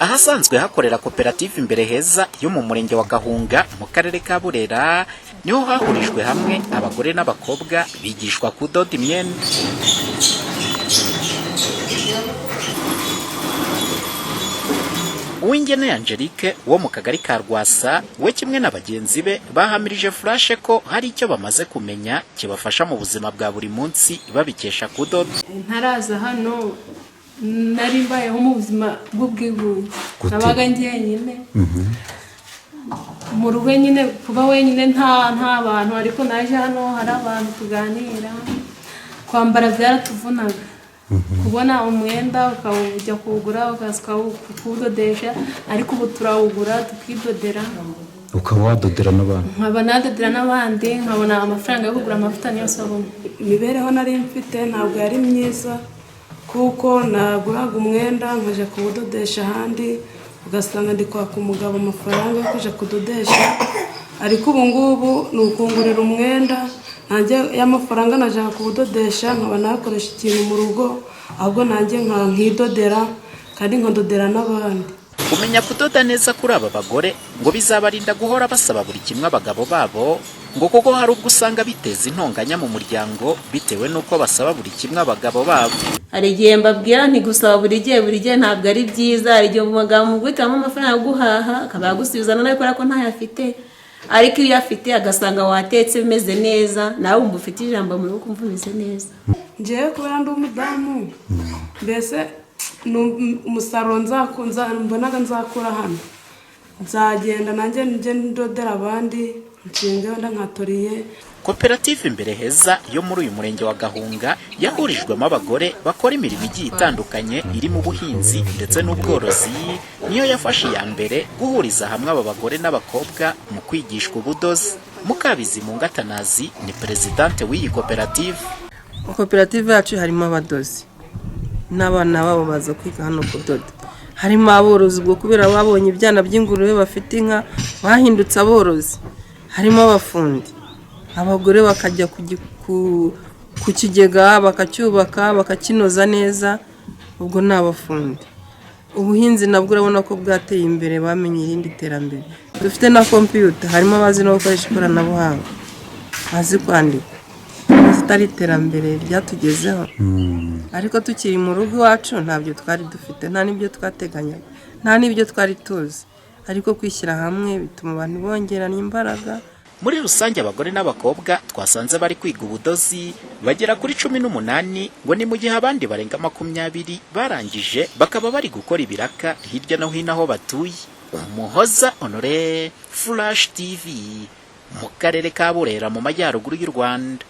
ahasanzwe hakorera koperative imbere heza yo mu murenge wa Gahunga mu karere ka Burera niho hahurijwe hamwe abagore n'abakobwa bigishwa kudoda imyenda. Uwingene Angelique wo mu kagari ka Rwasa we kimwe n'abagenzi be bahamirije Flash ko hari icyo bamaze kumenya kibafasha mu buzima bwa buri munsi babikesha kudoda. Ntaraza hano nari mbayeho mu buzima bw'ubwigunge, nabaga njyenyine mu rugo nyine, kuba wenyine nta bantu, ariko naje hano hari abantu tuganira, kwambara byaratuvunaga. Kubona umwenda ukawujya kugura ukawudodesha, ariko ubu turawugura tukidodera. Ukaba wadodera n'abandi? Nkaba nadodera n'abandi, nkabona amafaranga yo kugura amavuta niyo sabuni. Imibereho nari mfite ntabwo yari myiza, kuko naguraga umwenda nkaje kuwudodesha ahandi, ugasanga ndi kwaka umugabo amafaranga yo kuja kudodesha, ariko ubu ngubu ni ukungurira umwenda nanjye y'amafaranga najaga kuwudodesha, nkaba nakoresha ikintu mu rugo, ahubwo nanjye nkidodera kandi nkadodera n'abandi. Kumenya kudoda neza kuri aba bagore ngo bizabarinda guhora basaba buri kimwe abagabo babo, ngo kuko hari ubwo usanga biteza intonganya mu muryango bitewe n'uko basaba buri kimwe abagabo babo. Hari igihe mbabwira nti gusaba buri gihe ntabwo ari byiza. Hari igihe umugabo mugwitiramo amafaranga yo guhaha akaba yagusubizana nawe kubera ko ntayafite, ariko iyo afite agasanga watetse bimeze neza, nawe wumva ufite ijambo mu rugo kumva bimeze neza. Njewe kubera ndi umudamu, mbese umusaruro mbonaga nzakura hano, nzagenda nanjye njye ndodera abandi, nshinge wenda nkatoriye. Koperative imbere heza yo muri uyu murenge wa Gahunga yahurijwemo abagore bakora imirimo igiye itandukanye irimo ubuhinzi ndetse n'ubworozi, niyo yafashe iya mbere guhuriza hamwe aba bagore n'abakobwa mu kwigishwa ubudozi. Mukabizi mu Ngatanazi ni presidente w'iyi koperative. Koperative yacu harimo abadozi n'abana babo baza kwiga hano kudoda, harimo aborozi bwo kubera babonye ibyana by'ingurube bafite inka bahindutse aborozi, harimo abafundi, abagore bakajya ku kigega bakacyubaka bakakinoza neza, ubwo ni abafundi. Ubuhinzi nabwo urabona ko bwateye imbere, bamenye irindi terambere. Dufite na computer, harimo abazi no gukoresha ikoranabuhanga, bazi kwandika, zitari iterambere ryatugezeho. Ariko tukiri mu rugo iwacu ntabyo twari dufite, nta n'ibyo twateganyaga, nta n'ibyo twari tuzi, ariko kwishyira hamwe bituma abantu bongerana imbaraga. Muri rusange abagore n'abakobwa twasanze bari kwiga ubudozi bagera kuri 18, ngo ni mu gihe abandi barenga 20 barangije bakaba bari gukora ibiraka hirya no hino aho batuye. Umuhoza Honore, Flash TV, mu karere ka Burera mu majyaruguru y'u Rwanda.